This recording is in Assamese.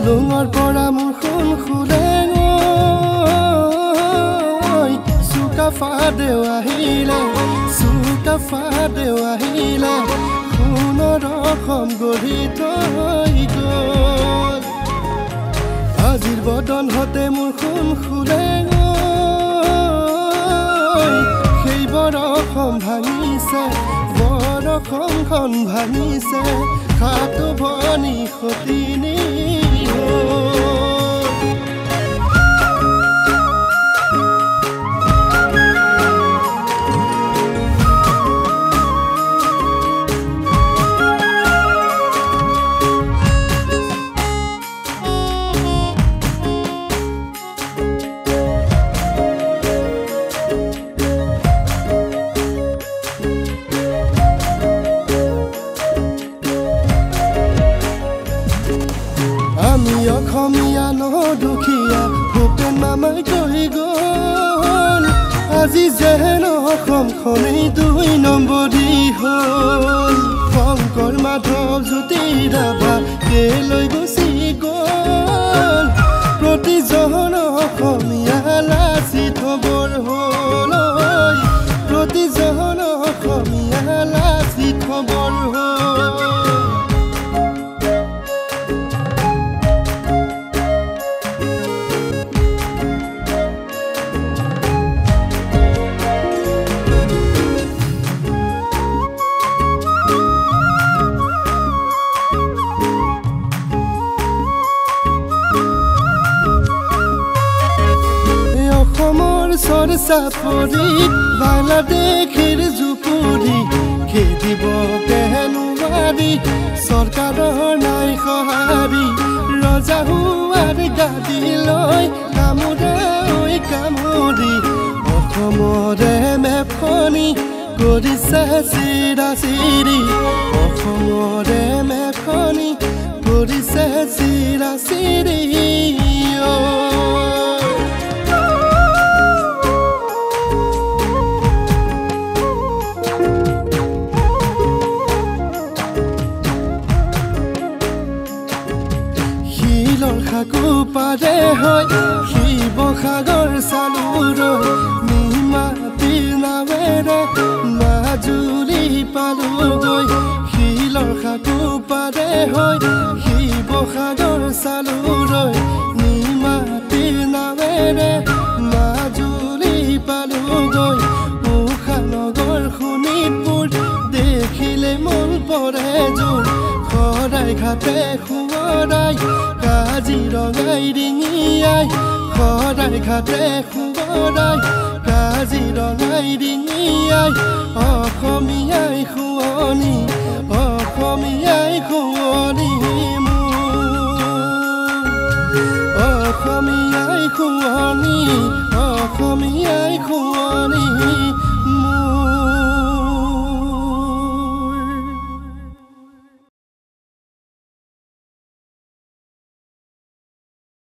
লুঙৰ পৰা মোৰ খুন খুলে চুকাফা দেও আহিলে সোণৰ অসম গঢ়ি থৈ গ'ল আজিৰ বদন হতে মোৰ খুন খুলে সেই বৰ অসম ভাঙিছে বৰ অসমখন ভাঙিছে খাটো ভনী সতিনী অসমীয়া নদুখীয়া ভূপেন মামাই কৈ গ'ল আজি যেন অসমখনেই 2 নম্বৰী হ'ল শংকৰ মাধৱ জ্যোতি ৰাভা কেলৈ গুচি গ'ল প্ৰতিজন অসমীয়া লাচিত খবৰ হ'ল প্ৰতিজন অসমীয়া লাচিত খবৰ হ'ল চাপৰি বাংলাদেশৰ জুপুৰি খেদিব কেনুৱাৰী চৰকাৰৰ নাই সহাৰি ৰজাহুৱাৰ গাদী লৈ কামুৰি অসমৰে মেপখনি কৰিছে চিৰাচিৰি অসমৰে মেপখনি কৰিছে চিৰাচিৰি খাকু পাৰে হয় শিৱসাগৰ চালুৰৈ নিমাতীৰ নাৱেৰে মাজুলী পালোগৈ শিলৰ খাকু পাৰে হয় শিৱসাগৰ চালুৰৈ নিমাতীৰ নাৱেৰে মাজুলী পালোগৈ উষানগৰ শোণিতপুৰ দেখিলে মন পৰে জোৰ শৰাই ঘাটে সোঁৱৰাই কাজিৰঙাই ডিঙিয়াই শৰাই ঘাটে সোঁৱৰাই কাজিৰঙাই ডিঙিয়াই অসমীয়াই শুৱনি মোৰ অসমীয়াই শুৱনি